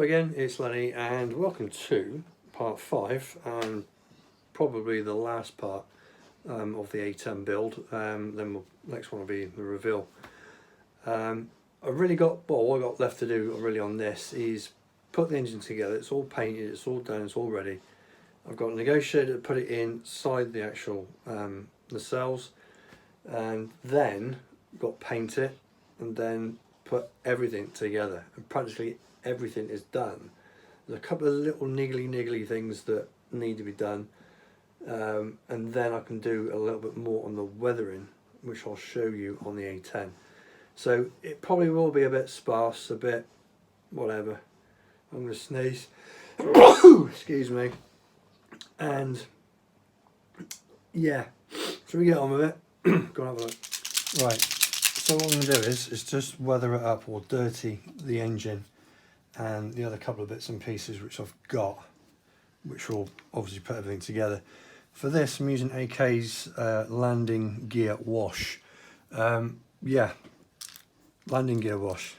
again, it's Lenny and welcome to part 5 and probably the last part of the A-10 build. Then next one will be the reveal. I've really got, well, what I've got left to do really on this is put the engine together. It's all painted, it's all done, it's all ready. I've got a negotiator to put it inside the actual nacelles, and then got paint it and then put everything together, and practically everything is done. There's a couple of little niggly things that need to be done, and then I can do a little bit more on the weathering, which I'll show you on the A-10. So it probably will be a bit sparse, a bit whatever. I'm going to sneeze. Excuse me. And yeah, so we get on with it. Go and have a look. Right, so what I'm going to do is just weather it up or dirty the engine and the other couple of bits and pieces which I've got, which will obviously put everything together. For this I'm using AK's landing gear wash. Yeah, landing gear wash.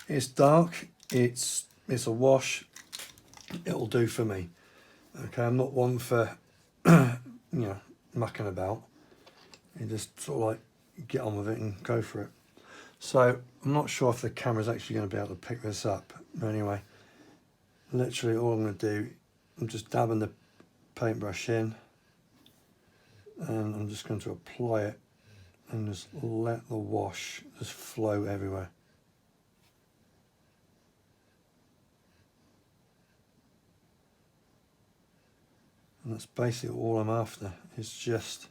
It's dark, it's a wash, it'll do for me. Okay, I'm not one for you know, mucking about. You just sort of like get on with it and go for it. So I'm not sure if the camera's actually going to be able to pick this up. But anyway, literally all I'm going to do, I'm just dabbing the paintbrush in, and I'm just going to apply it and just let the wash just flow everywhere. And that's basically all I'm after. It's just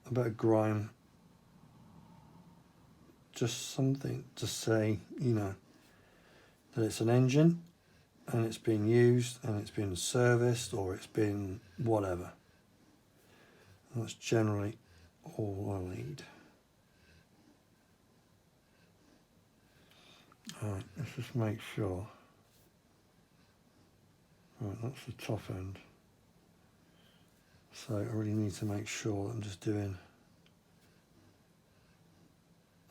a bit of grime, just something to say, you know, that it's an engine and it's been used and it's been serviced or it's been whatever. And that's generally all I need. Alright, let's just make sure. Right, that's the top end. So I really need to make sure that I'm just doing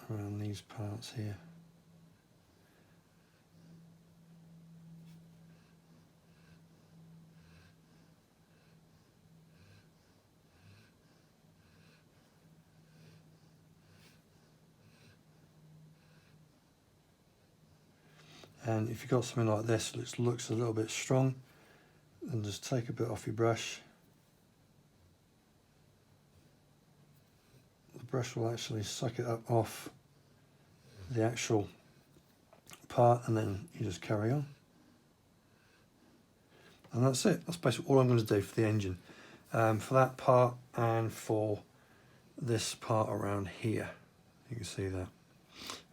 around these parts here. And if you've got something like this which looks a little bit strong, then just take a bit off your brush. The brush will actually suck it up off the actual part, and then you just carry on. And that's it. That's basically all I'm going to do for the engine. For that part and for this part around here. You can see that.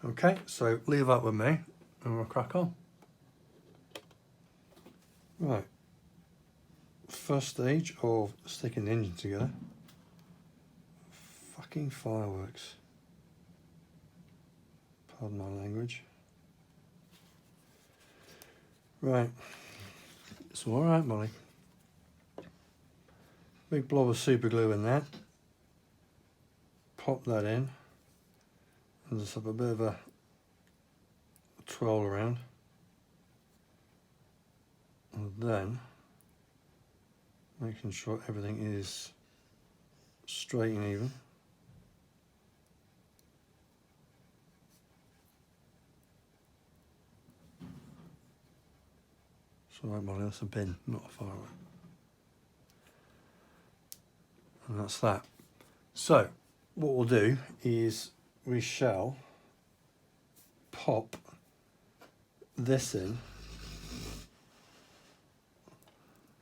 Okay, so leave that with me and we'll crack on. Right. First stage of sticking the engine together. Fucking fireworks. Pardon my language. Right. It's alright, Molly. Big blob of super glue in there. Pop that in. And just have a bit of a twirl around. And then making sure everything is straight and even. It's alright, Molly, that's a bin, not a firework. And that's that. So, what we'll do is we shall pop this in.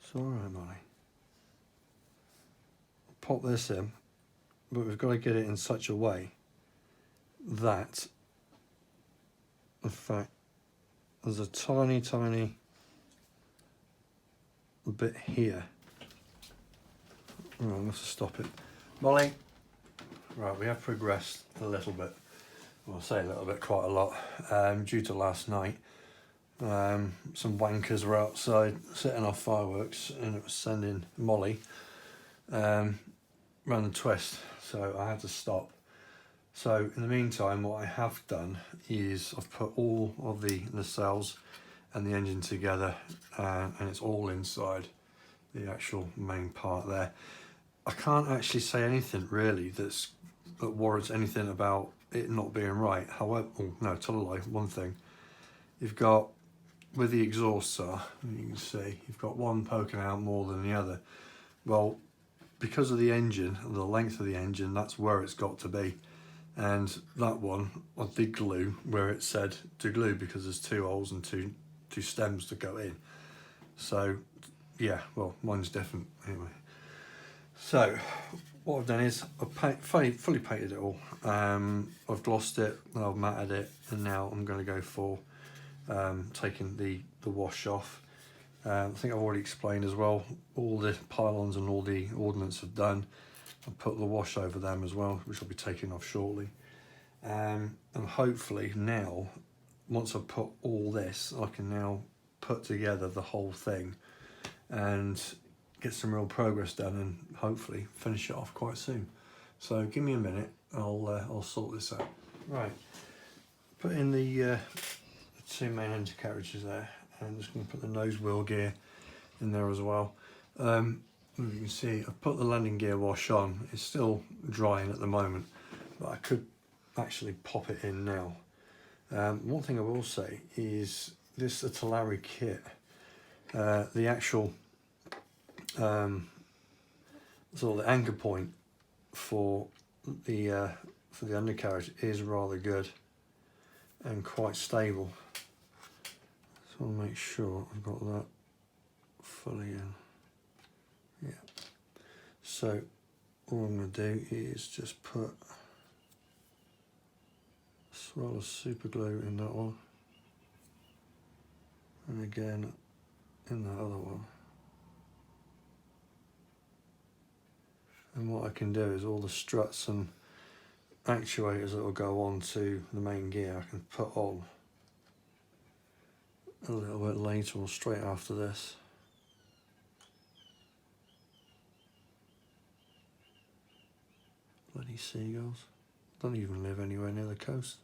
It's alright, Molly. Pop this in, but we've got to get it in such a way that, in fact, there's a tiny bit here. Right, I'm going to have to stop it. Molly, right, we have progressed a little bit. Well, I say a little bit, quite a lot, due to last night. Some wankers were outside setting off fireworks and it was sending Molly round the twist, so I had to stop. So in the meantime, what I have done is I've put all of the nacelles and the engine together, and it's all inside the actual main part there. I can't actually say anything really that warrants anything about it not being right. However, oh, no, tell a lie. One thing, you've got with the exhauster, you can see you've got one poking out more than the other. Well, because of the engine and the length of the engine, that's where it's got to be. And that one I did glue where it said to glue, because there's 2 holes and two stems to go in. So yeah, well, mine's different anyway. So what I've done is I've fully painted it all. I've glossed it, I've matted it, and now I'm going to go for taking the wash off. I think I've already explained as well, all the pylons and all the ordnance I've done. I've put the wash over them as well, which I'll be taking off shortly. And hopefully now, once I've put all this, I can now put together the whole thing and get some real progress done, and hopefully finish it off quite soon. So give me a minute, I'll sort this out. Right, put in the 2 main undercarriages there, and I'm just going to put the nose wheel gear in there as well. As you can see, I've put the landing gear wash on. It's still drying at the moment, but I could actually pop it in now. One thing I will say is this Italeri kit, the actual sort of the anchor point for the undercarriage is rather good and quite stable. So I'll make sure I've got that fully in. Yeah. So all I'm going to do is just put a swirl of super glue in that one, and again in that other one. And what I can do is all the struts and actuators that will go on to the main gear, I can put on a little bit later or straight after this. Bloody seagulls. Don't even live anywhere near the coast.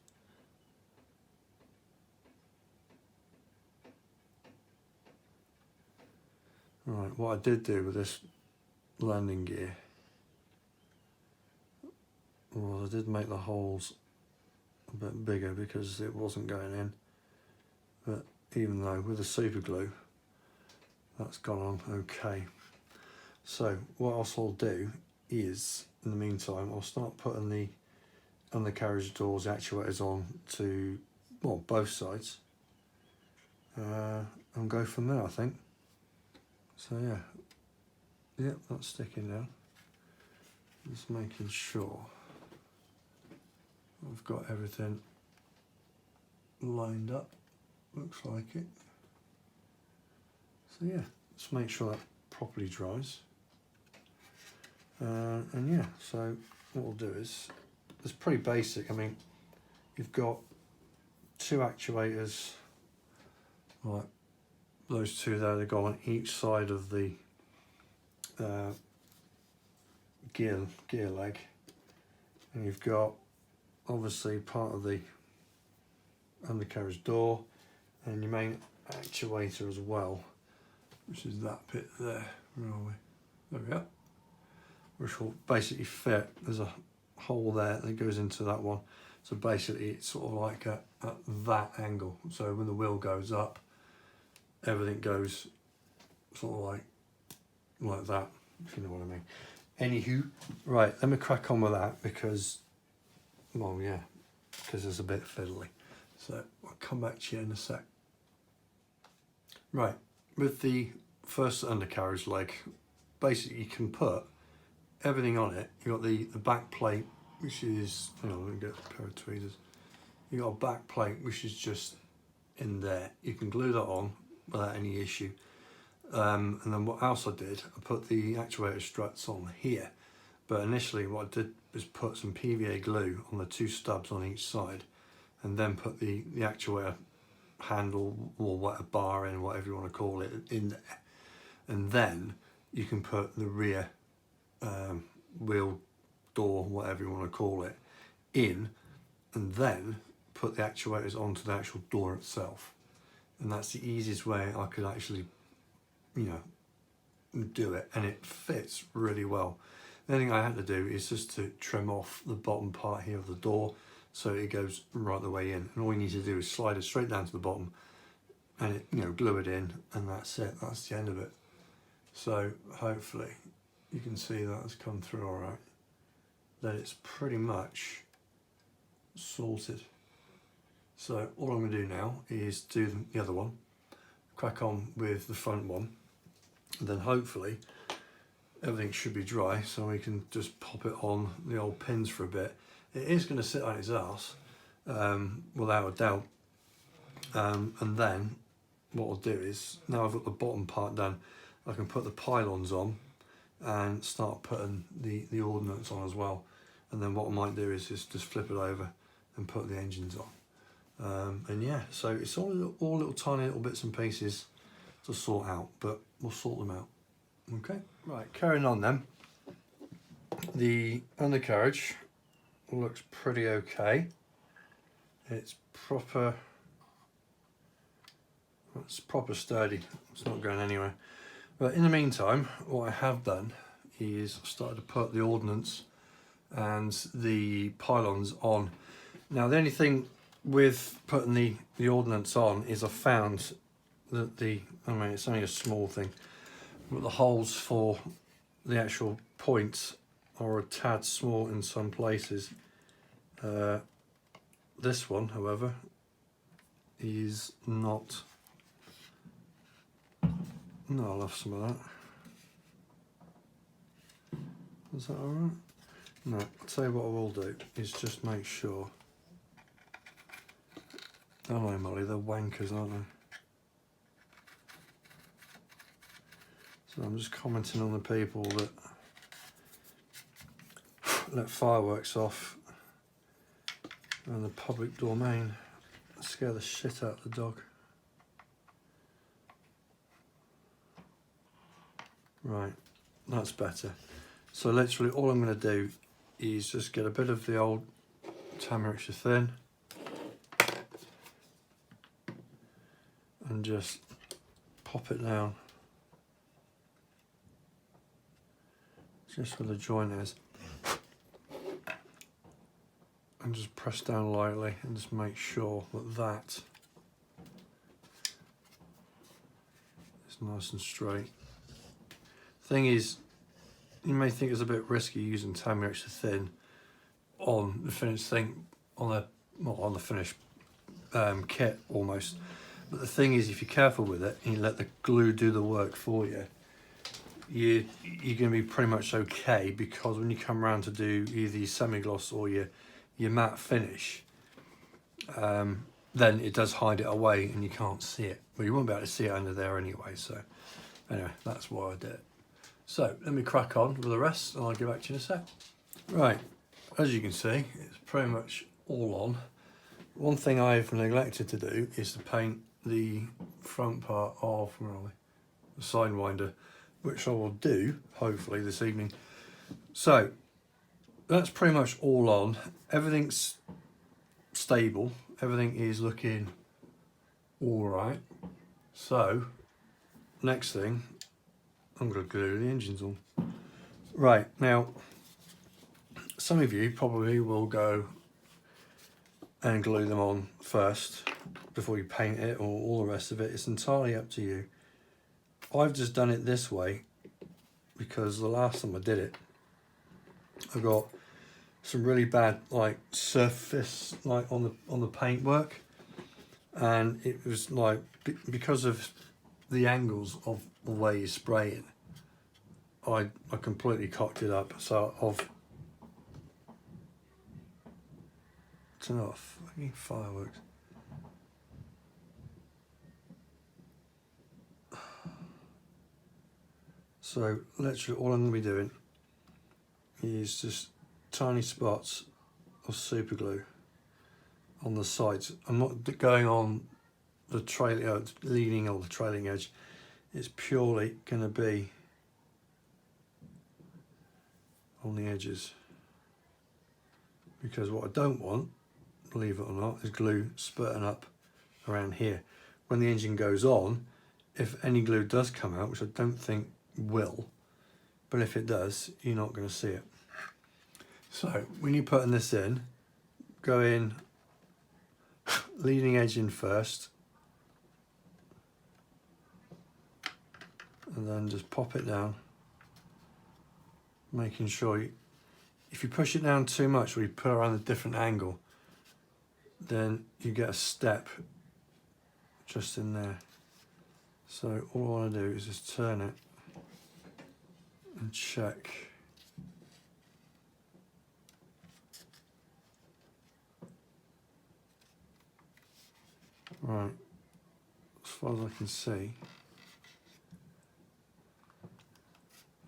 Right, what I did do with this landing gear was I did make the holes a bit bigger because it wasn't going in, but even though with the super glue that's gone on okay. So what else I'll do is, in the meantime, I'll start putting the undercarriage doors actuators on to, well, both sides, and go from there, I think. So yeah, that's sticking now. Just making sure I've got everything lined up, looks like it. So yeah, let's make sure that properly dries. And yeah, so what we'll do is, it's pretty basic. I mean, you've got 2 actuators, like those 2 there, they go on each side of the gear leg, and you've got obviously part of the undercarriage door and your main actuator as well, which is that bit there. Where are we? There we are. Which will basically fit. There's a hole there that goes into that one, so basically it's sort of like at that angle, so when the wheel goes up, everything goes sort of like that, if you know what I mean. Anywho, right, let me crack on with that because, well, yeah, because it's a bit fiddly. So I'll come back to you in a sec. Right, with the first undercarriage leg, basically you can put everything on it. You've got the back plate, which is, hang on, let me get a pair of tweezers. You've got a back plate which is just in there. You can glue that on without any issue. And then what else I did, I put the actuator struts on here, but initially what I did was put some PVA glue on the 2 stubs on each side, and then put the actuator handle or what, a bar in, whatever you want to call it, in there. And then you can put the rear wheel door, whatever you want to call it, in, and then put the actuators onto the actual door itself. and that's the easiest way I could actually, you know, do it, and it fits really well. The only thing I had to do is just to trim off the bottom part here of the door so it goes right the way in, and all you need to do is slide it straight down to the bottom and it, you know, glue it in, and that's it. That's the end of it. So hopefully you can see that has come through all right, that it's pretty much sorted. So all I'm going to do now is do the other one, crack on with the front one, and then hopefully everything should be dry so we can just pop it on the old pins for a bit. It is going to sit on its arse, without a doubt, and then what I'll do is, now I've got the bottom part done, I can put the pylons on and start putting the ordnance on as well. And then what I might do is just flip it over and put the engines on. And yeah, so it's all little tiny little bits and pieces to sort out, but we'll sort them out. Okay, right, carrying on then. The undercarriage looks pretty okay. It's proper sturdy. It's not going anywhere. But in the meantime, what I have done is started to put the ordnance and the pylons on. Now the only thing with putting the ordnance on is I found that I mean, it's only a small thing, but the holes for the actual points are a tad small in some places. This one, however, is not. No, I'll have some of that. Is that alright? No, I'll tell you what I will do is just make sure. Oh no, Molly, they're wankers, aren't they? So I'm just commenting on the people that let fireworks off in the public domain. Scare the shit out of the dog. Right, that's better. So literally all I'm going to do is just get a bit of the old Tamarixa thin and just pop it down just where the joint is, and just press down lightly and just make sure that is nice and straight. Thing is, you may think it's a bit risky using Tamarixa thin on the finished thing, on the finished kit almost. But the thing is, if you're careful with it and you let the glue do the work for you, you're going to be pretty much okay, because when you come around to do either your semi-gloss or your matte finish, then it does hide it away and you can't see it. Well, you won't be able to see it under there anyway. So anyway, that's why I did it. So let me crack on with the rest and I'll get back to you in a sec. Right, as you can see, it's pretty much all on. One thing I've neglected to do is to paint the front part of the Sidewinder, which I will do hopefully this evening. So that's pretty much all on. Everything's stable, everything is looking all right. So next thing, I'm going to glue the engines on. Right, now some of you probably will go and glue them on first before you paint it or all the rest of it. It's entirely up to you. I've just done it this way because the last time I did it, I got some really bad like surface like on the paintwork, and it was like because of the angles of the way you spray it, I completely cocked it up. So I've turn off fucking fireworks. So literally all I'm going to be doing is just tiny spots of super glue on the sides. I'm not going on the leading or the trailing edge. It's purely going to be on the edges, because what I don't want, believe it or not, is glue spurting up around here, when the engine goes on, if any glue does come out, which I don't think will, but if it does, you're not going to see it. So when you're putting this in, go in leading edge in first, and then just pop it down, making sure if you push it down too much or you put it around a different angle, then you get a step just in there. So all I want to do is just turn it and check. Right, as far as I can see,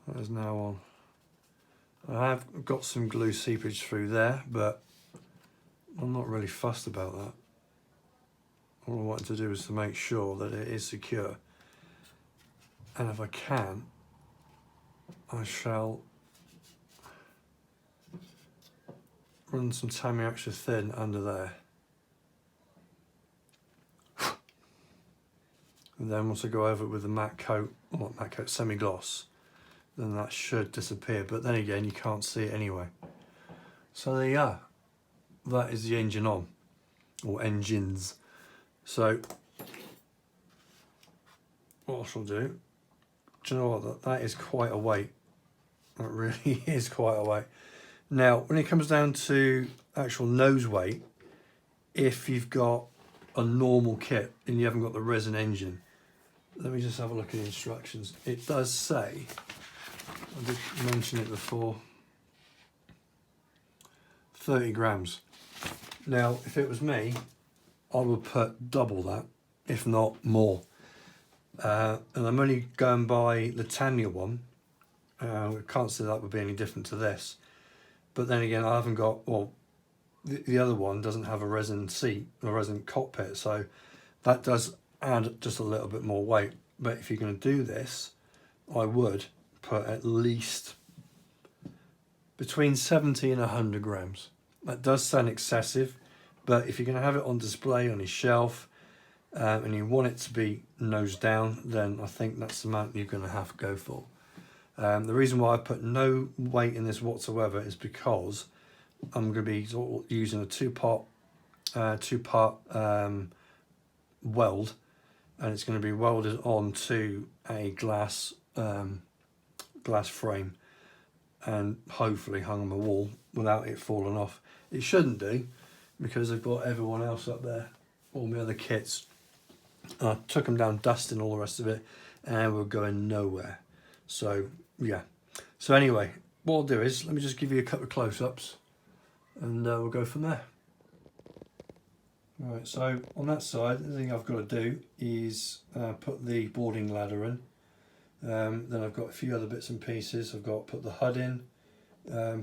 that is now on. I have got some glue seepage through there, but I'm not really fussed about that. All I wanted to do is to make sure that it is secure. And if I can, I shall run some Tamiya extra thin under there. And then once I go over it with the matte coat, or not matte coat, semi-gloss, then that should disappear. But then again, you can't see it anyway. So there you are. That is the engine on, or engines. So what I shall do you know what, that is quite a weight. That really is quite a weight. Now, when it comes down to actual nose weight, if you've got a normal kit and you haven't got the resin engine, let me just have a look at the instructions. It does say, I did mention it before, 30 grams. Now, if it was me, I would put double that, if not more. And I'm only going by the Tamiya one. I can't say that would be any different to this. But then again, I haven't got, well, the other one doesn't have a resin seat, a resin cockpit, so that does add just a little bit more weight. But if you're going to do this, I would put at least between 70 and 100 grams. That does sound excessive, but if you're going to have it on display on your shelf and you want it to be nose down, then I think that's the amount you're going to have to go for. The reason why I put no weight in this whatsoever is because I'm going to be sort of using a two-part weld, and it's going to be welded onto a glass frame and hopefully hung on the wall without it falling off. It shouldn't do, because I've got everyone else up there, all my other kits. I took them down dusting all the rest of it, and we're going nowhere. So yeah, so anyway, what I'll do is let me just give you a couple of close-ups and we'll go from there. Right, so on that side, the thing I've got to do is put the boarding ladder in. Then I've got a few other bits and pieces. I've got to put the HUD in,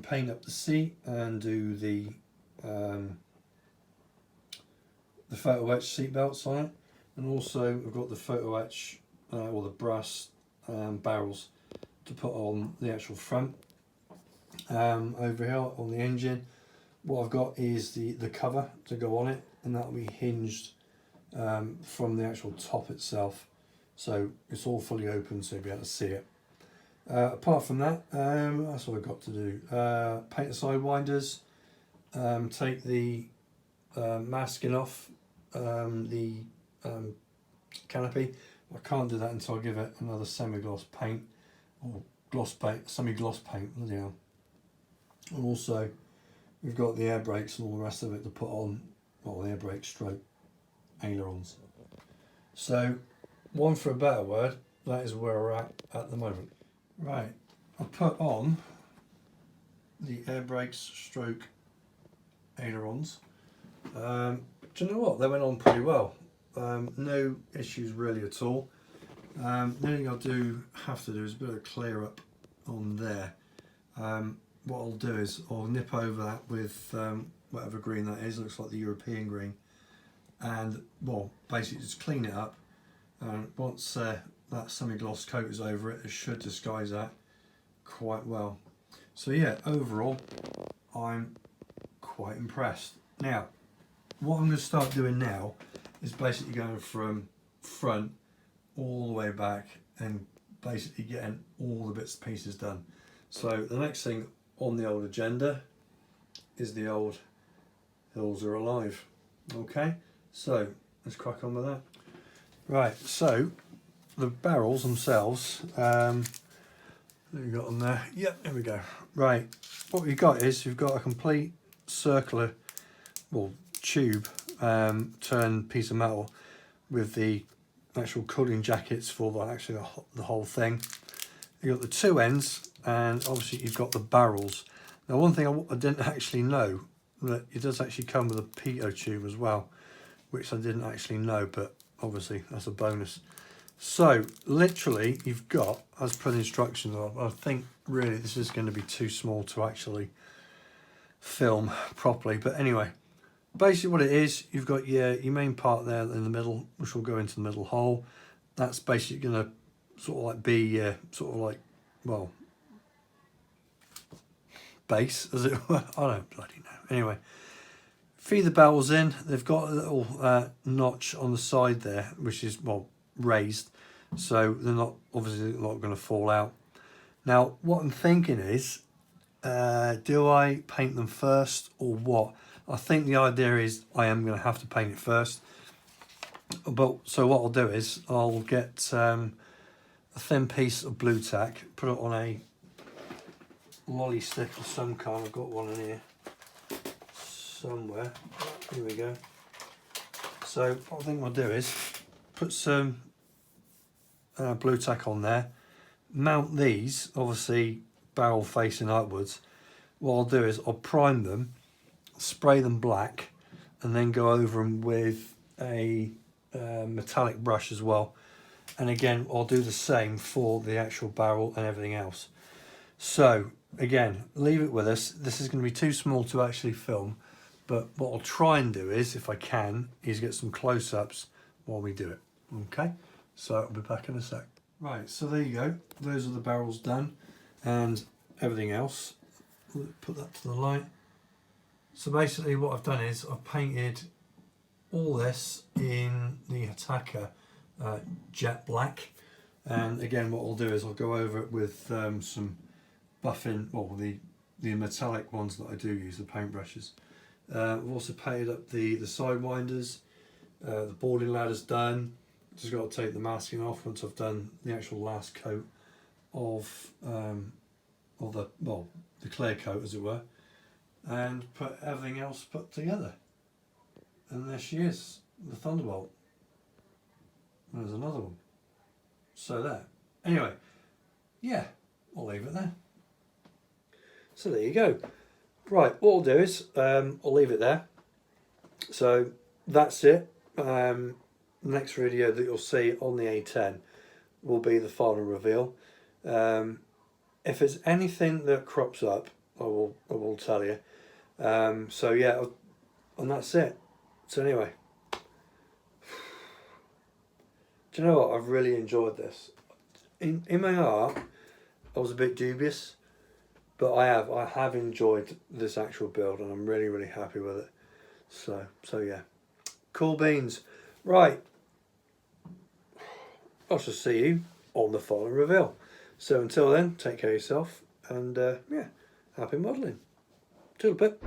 paint up the seat, and do the photo etch seat belts on it. And also I've got the photo etch or the brass barrels to put on the actual front. Over here on the engine, what I've got is the cover to go on it, and that will be hinged from the actual top itself, so it's all fully open so you'll be able to see it. Apart from that, that's what I've got to do. Paint the side winders, take the masking off the canopy. I can't do that until I give it another semi-gloss paint, or gloss paint, semi-gloss paint, bloody hell. And also we've got the air brakes and all the rest of it to put on, well, the air brake stroke ailerons. So, one for a better word, that is where we're at the moment. Right, I put on the air brakes stroke ailerons. Do you know what, they went on pretty well. No issues really at all. The only thing I have to do is a bit of a clear up on there. What I'll do is I'll nip over that with whatever green that is. Looks like the European green, and well, basically just clean it up, and once that semi-gloss coat is over it, it should disguise that quite well. So yeah, overall I'm quite impressed. Now what I'm going to start doing now is basically going from front all the way back and basically getting all the bits and pieces done. So the next thing on the old agenda is the old Hills Are Alive. Okay, so let's crack on with that. Right, so the barrels themselves, what have you got on there? Yep, there we go. Right, what you've got is you've got a complete circular, well, tube turned piece of metal with the actual cooling jackets for the whole thing. You've got the two ends, and obviously you've got the barrels. Now, one thing I didn't actually know, that it does actually come with a pitot tube as well, which I didn't actually know, but obviously that's a bonus. So literally you've got, as per the instructions, I think really this is going to be too small to actually film properly, but anyway, basically what it is, you've got your main part there in the middle, which will go into the middle hole. That's basically going to sort of like be sort of like, well, base, as it were. I don't bloody know. Anyway, feed the barrels in. They've got a little notch on the side there, which is, well, raised, so they're not obviously not going to fall out. Now, what I'm thinking is, do I paint them first or what? I think the idea is I am going to have to paint it first. But so what I'll do is I'll get a thin piece of blue tack, put it on a lolly stick of some kind. I've got one in here somewhere. Here we go. So what I think I'll do is put some blue tack on there, mount these, obviously barrel facing upwards. What I'll do is I'll prime them, spray them black, and then go over them with a metallic brush as well. And again, I'll do the same for the actual barrel and everything else. So again, leave it with us. This is going to be too small to actually film, but what I'll try and do is, if I can, is get some close-ups while we do it. Okay, so I'll be back in a sec. Right, so there you go. Those are the barrels done and everything else. Put that to the light. So basically what I've done is I've painted all this in the Attacker jet black, and again what I'll do is I'll go over it with some buffing, well, the metallic ones that I do use, the paintbrushes. I've also painted up the sidewinders, the boarding ladder's done. Just got to take the masking off once I've done the actual last coat of the clear coat, as it were, and put everything else put together. And there she is, the Thunderbolt. There's another one. So there. Anyway, yeah, I'll leave it there. So there you go. Right, what I'll do is I'll leave it there. So that's it. Next video that you'll see on the A-10 will be the final reveal. If there's anything that crops up, I will tell you. So yeah, and that's it. So anyway, do you know what? I've really enjoyed this. In my heart, I was a bit dubious, but I have enjoyed this actual build, and I'm really, really happy with it. So yeah, cool beans. Right, I shall see you on the final reveal. So until then, take care of yourself, and yeah, happy modelling. Toodle pip.